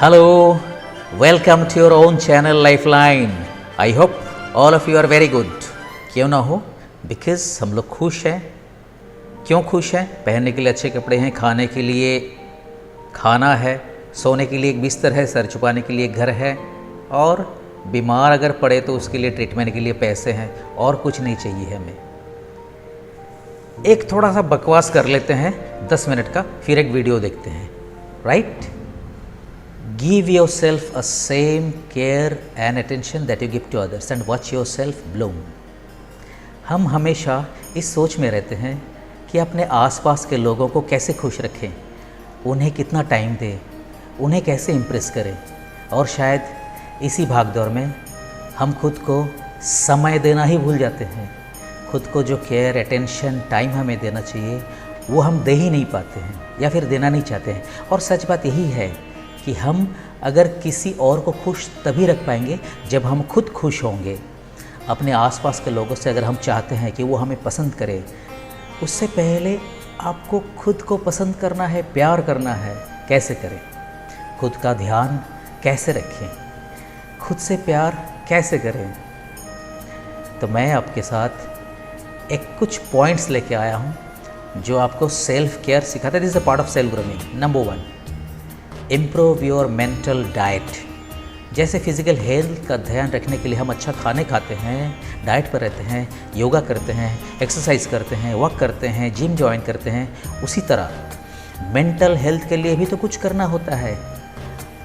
Hello, welcome to your own channel Lifeline. I hope all of you are very good. क्यों ना हो, because हम लोग खुश हैं. क्यों खुश हैं? पहनने के लिए अच्छे कपड़े हैं, खाने के लिए खाना है, सोने के लिए एक बिस्तर है, सर छुपाने के लिए एक घर है, और बीमार अगर पड़े तो उसके लिए ट्रीटमेंट के लिए पैसे हैं, और कुछ नहीं चाहिए हमें. एक थोड़ा सा बकवास कर लेते हैं 10 मिनट का, फिर एक वीडियो देखते हैं. Right? Give yourself a same care and attention that you give to others and watch yourself bloom. हम हमेशा इस सोच में रहते हैं कि अपने आसपास के लोगों को कैसे खुश रखें, उन्हें कितना टाइम दें, उन्हें कैसे इम्प्रेस करें, और शायद इसी भागदौड़ में हम खुद को समय देना ही भूल जाते हैं. खुद को जो केयर, अटेंशन, टाइम हमें देना चाहिए वो हम दे ही नहीं पाते हैं, या फिर देना नहीं चाहते हैं. और सच बात यही है कि हम अगर किसी और को खुश तभी रख पाएंगे जब हम खुद खुश होंगे. अपने आसपास के लोगों से अगर हम चाहते हैं कि वो हमें पसंद करें, उससे पहले आपको खुद को पसंद करना है, प्यार करना है. कैसे करें? खुद का ध्यान कैसे रखें, खुद से प्यार कैसे करें? तो मैं आपके साथ एक कुछ पॉइंट्स लेके आया हूँ जो आपको सेल्फ केयर सिखाता है. This is a part of self grooming. Number 1, improve your mental diet. जैसे फिज़िकल हेल्थ का ध्यान रखने के लिए हम अच्छा खाने खाते हैं, डाइट पर रहते हैं, योगा करते हैं, एक्सरसाइज करते हैं, वॉक करते हैं, जिम ज्वाइन करते हैं, उसी तरह मेंटल हेल्थ के लिए भी तो कुछ करना होता है.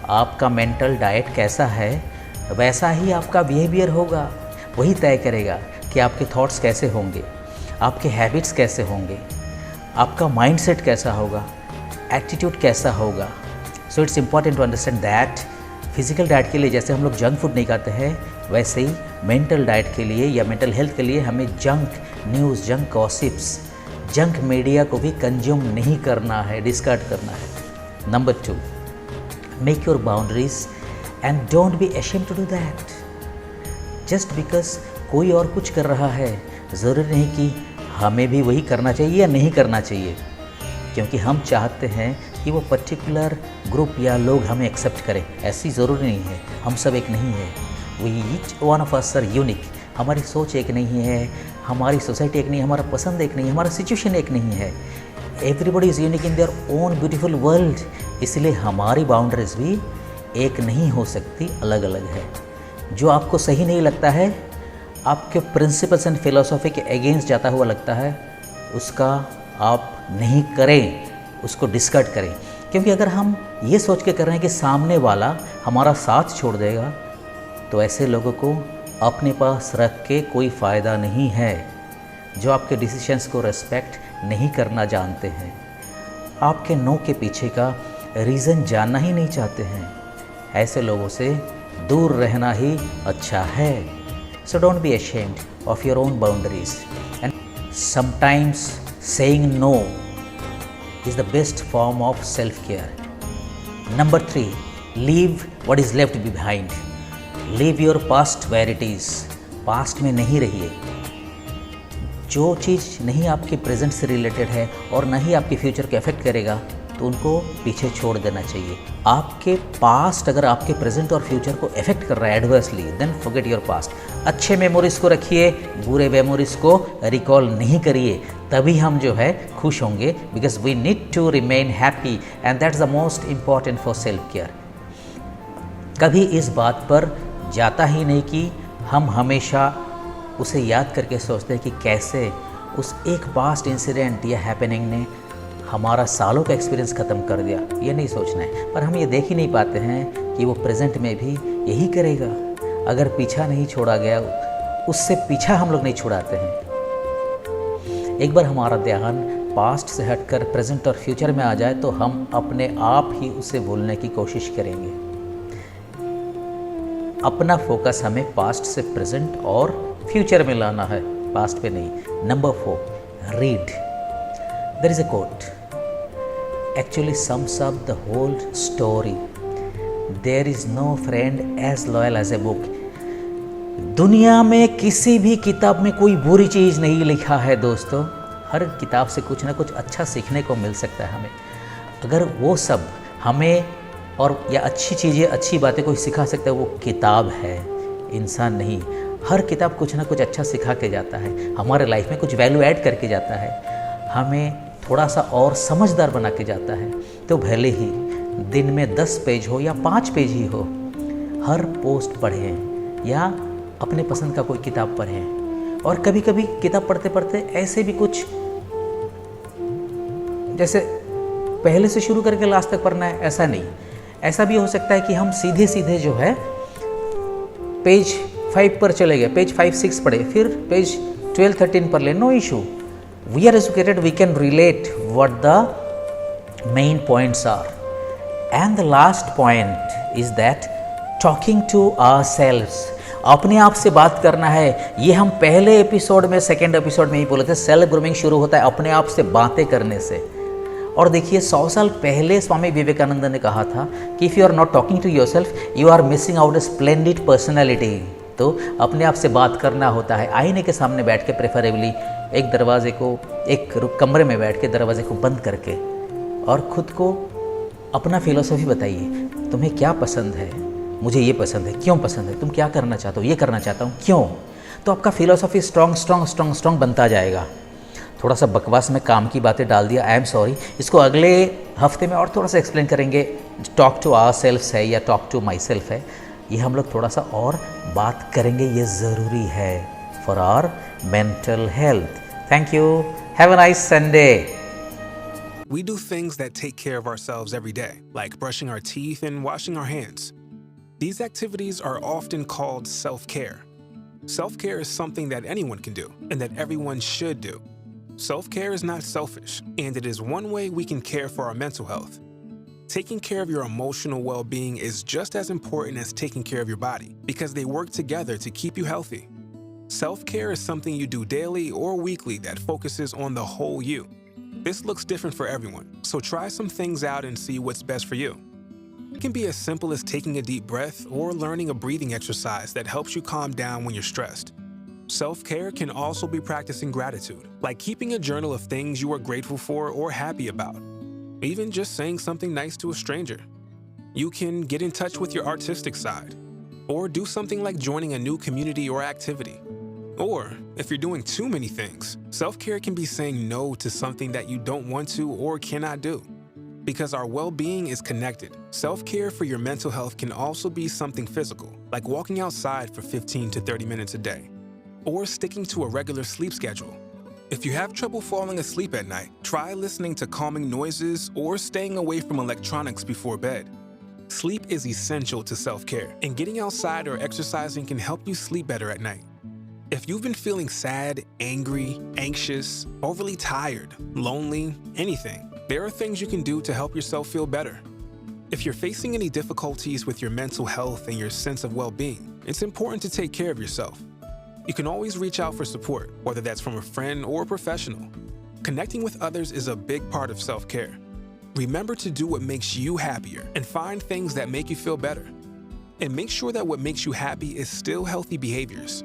आपका मेंटल डाइट कैसा है, वैसा ही आपका बिहेवियर होगा. वही तय करेगा कि आपके थॉट्स कैसे होंगे, आपके हैबिट्स कैसे होंगे, आपका माइंडसेट कैसा होगा, एटीट्यूड कैसा होगा. So it's important to understand that physical diet के लिए जैसे हम लोग जंक फूड नहीं खाते हैं, वैसे ही मेंटल डाइट के लिए या मेंटल हेल्थ के लिए हमें junk news, junk gossips, junk media को भी कंज्यूम नहीं करना है, डिस्कार्ड करना है. Number 2, make your boundaries and don't be ashamed to do that. Just because कोई और कुछ कर रहा है, ज़रूरी नहीं कि हमें भी वही करना चाहिए या नहीं करना चाहिए. क्योंकि हम चाहते हैं कि वो पर्टिकुलर ग्रुप या लोग हमें एक्सेप्ट करें, ऐसी ज़रूरी नहीं है. हम सब एक नहीं है. We each one of us are unique. हमारी सोच एक नहीं है, हमारी सोसाइटी एक नहीं है, हमारा पसंद एक नहीं है, हमारा सिचुएशन एक नहीं है. Everybody is unique in their own beautiful world. इसलिए हमारी बाउंड्रीज भी एक नहीं हो सकती, अलग अलग है. जो आपको सही नहीं लगता है, आपके प्रिंसिपल्स एंड फिलोसॉफी के अगेंस्ट जाता हुआ लगता है, उसका आप नहीं करें, उसको डिस्कार्ड करें. क्योंकि अगर हम ये सोच के कर रहे हैं कि सामने वाला हमारा साथ छोड़ देगा, तो ऐसे लोगों को अपने पास रख के कोई फ़ायदा नहीं है, जो आपके डिसीजंस को रेस्पेक्ट नहीं करना जानते हैं, आपके नो के पीछे का रीज़न जानना ही नहीं चाहते हैं. ऐसे लोगों से दूर रहना ही अच्छा है. So don't be ashamed of your own boundaries. And sometimes saying no is the best form of self-care. Number 3, leave what is left behind. Leave your past where it is. Past में नहीं रहिए. जो चीज़ नहीं आपके present से related है और ना ही आपके फ्यूचर को अफेक्ट करेगा, तो उनको पीछे छोड़ देना चाहिए. आपके पास्ट अगर आपके प्रेजेंट और फ्यूचर को अफेक्ट कर रहा है adversely, then forget your past. अच्छे मेमोरीज़ को रखिए, बुरे मेमोरीज़ को रिकॉल नहीं करिए. तभी हम जो है खुश होंगे. Because we need to remain happy and that's the most important for self care. कभी इस बात पर जाता ही नहीं कि हम हमेशा उसे याद करके सोचते हैं कि कैसे उस एक पास्ट इंसिडेंट या हैपनिंग ने हमारा सालों का एक्सपीरियंस ख़त्म कर दिया. ये नहीं सोचना है. पर हम ये देख ही नहीं पाते हैं कि वो प्रेजेंट में भी यही करेगा. अगर पीछा नहीं छोड़ा गया, उससे पीछा हम लोग नहीं छुड़ाते हैं. एक बार हमारा ध्यान पास्ट से हटकर प्रेजेंट और फ्यूचर में आ जाए, तो हम अपने आप ही उसे भूलने की कोशिश करेंगे. अपना फोकस हमें पास्ट से प्रेजेंट और फ्यूचर में लाना है, पास्ट पे नहीं. Number 4, read. There is a quote actually sums up the whole story. There is no friend as loyal as a book. दुनिया में किसी भी किताब में कोई बुरी चीज़ नहीं लिखा है दोस्तों. हर किताब से कुछ ना कुछ अच्छा सीखने को मिल सकता है हमें. अगर वो सब हमें और या अच्छी चीज़ें, अच्छी बातें कोई सिखा सकता है वो किताब है, इंसान नहीं। हर किताब कुछ ना कुछ अच्छा सिखा के जाता है, हमारे लाइफ में कुछ वैल्यू ऐड करके जाता है, हमें थोड़ा सा और समझदार बना के जाता है। तो भले ही दिन में 10 पेज हो या 5 पेज ही हो, हर पोस्ट पढ़ें या अपने पसंद का कोई किताब पढ़ें। और कभी कभी किताब पढ़ते पढ़ते ऐसे भी कुछ, जैसे पहले से शुरू करके लास्ट तक पढ़ना है ऐसा नहीं, ऐसा भी हो सकता है कि हम सीधे सीधे जो है पेज 5 पर चले गए, पेज 5-6 पढ़े, फिर पेज 12-13 पर ले, no issue. We are educated, we can relate what the main points are. And the last point is that talking to ourselves, अपने आप से बात करना है। ये हम पहले एपिसोड में, सेकेंड एपिसोड में ही बोले थे, सेल्फ ग्रूमिंग शुरू होता है अपने आप से बातें करने से। और देखिए 100 साल पहले स्वामी विवेकानंद ने कहा था कि if you are not talking to yourself you are missing out a splendid personality. तो अपने आप से बात करना होता है, आईने के सामने बैठ के, प्रेफरेबली एक दरवाजे को, एक कमरे में बैठ के दरवाजे को बंद करके, और ख़ुद को अपना फिलॉसफी बताइए, तुम्हें क्या पसंद है, मुझे ये पसंद है, क्यों पसंद है, तुम क्या करना चाहते हो, ये करना चाहता हूँ, क्यों। तो आपका फिलॉसफी स्ट्रॉन्ग बनता जाएगा। थोड़ा सा बकवास में काम की बातें डाल दिया, आई एम सॉरी। इसको अगले हफ्ते में और थोड़ा सा एक्सप्लेन करेंगे। टॉक टू आवर सेल्फ्स है या टॉक टू माई सेल्फ है, ये हम लोग थोड़ा सा और बात करेंगे, ये ज़रूरी है for our mental health. Thank you, have a nice Sunday. We do things that take care of ourselves every day, like brushing our teeth and washing our hands. These activities are often called self-care. Self-care is something that anyone can do and that everyone should do. Self-care is not selfish, and it is one way we can care for our mental health. Taking care of your emotional well-being is just as important as taking care of your body, because they work together to keep you healthy. Self-care is something you do daily or weekly that focuses on the whole you. This looks different for everyone, so try some things out and see what's best for you. It can be as simple as taking a deep breath or learning a breathing exercise that helps you calm down when you're stressed. Self-care can also be practicing gratitude, like keeping a journal of things you are grateful for or happy about. Even just saying something nice to a stranger. You can get in touch with your artistic side, or do something like joining a new community or activity. Or, if you're doing too many things, self-care can be saying no to something that you don't want to or cannot do. Because our well-being is connected, self-care for your mental health can also be something physical, like walking outside for 15 to 30 minutes a day, or sticking to a regular sleep schedule. If you have trouble falling asleep at night, try listening to calming noises or staying away from electronics before bed. Sleep is essential to self-care, and getting outside or exercising can help you sleep better at night. If you've been feeling sad, angry, anxious, overly tired, lonely, anything, there are things you can do to help yourself feel better. If you're facing any difficulties with your mental health and your sense of well-being, it's important to take care of yourself. You can always reach out for support, whether that's from a friend or a professional. Connecting with others is a big part of self-care. Remember to do what makes you happier and find things that make you feel better. And make sure that what makes you happy is still healthy behaviors.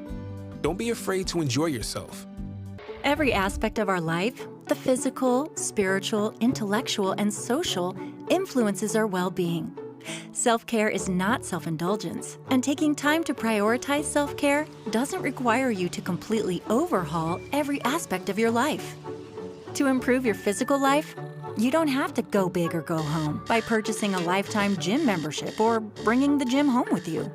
Don't be afraid to enjoy yourself. Every aspect of our life, the physical, spiritual, intellectual, and social, influences our well-being. Self-care is not self-indulgence, and taking time to prioritize self-care doesn't require you to completely overhaul every aspect of your life. To improve your physical life, you don't have to go big or go home by purchasing a lifetime gym membership or bringing the gym home with you,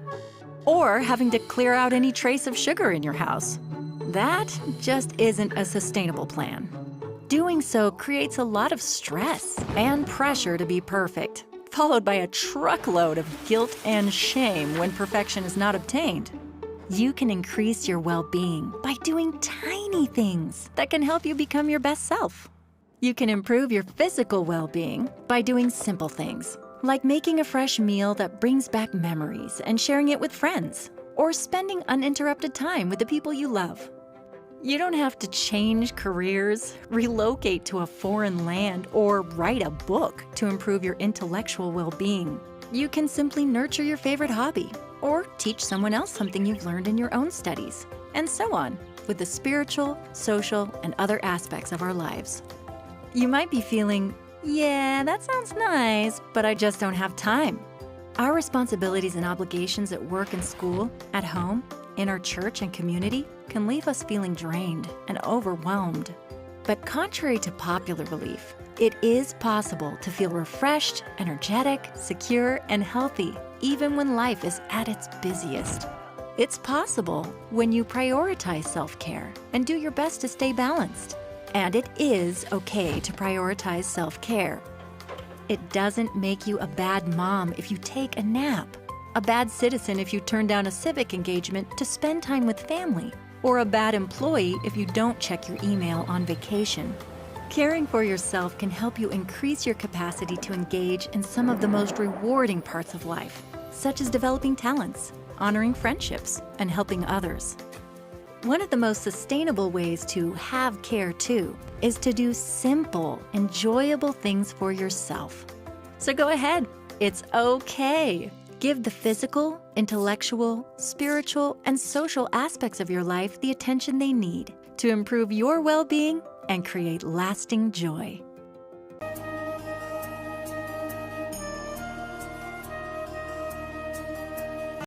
or having to clear out any trace of sugar in your house. That just isn't a sustainable plan. Doing so creates a lot of stress and pressure to be perfect, followed by a truckload of guilt and shame when perfection is not obtained. You can increase your well-being by doing tiny things that can help you become your best self. You can improve your physical well-being by doing simple things, like making a fresh meal that brings back memories and sharing it with friends, or spending uninterrupted time with the people you love. You don't have to change careers, relocate to a foreign land, or write a book to improve your intellectual well-being. You can simply nurture your favorite hobby, or teach someone else something you've learned in your own studies, and so on, with the spiritual, social, and other aspects of our lives. You might be feeling, Yeah, that sounds nice, but I just don't have time. Our responsibilities and obligations at work and school, at home, in our church and community can leave us feeling drained and overwhelmed. But contrary to popular belief, it is possible to feel refreshed, energetic, secure, and healthy even when life is at its busiest. It's possible when you prioritize self-care and do your best to stay balanced. And it is okay to prioritize self-care. It doesn't make you a bad mom if you take a nap, a bad citizen if you turn down a civic engagement to spend time with family, or a bad employee if you don't check your email on vacation. Caring for yourself can help you increase your capacity to engage in some of the most rewarding parts of life, such as developing talents, honoring friendships, and helping others. One of the most sustainable ways to have care too is to do simple, enjoyable things for yourself. So go ahead, it's okay. Give the physical, intellectual, spiritual, and social aspects of your life the attention they need to improve your well-being and create lasting joy.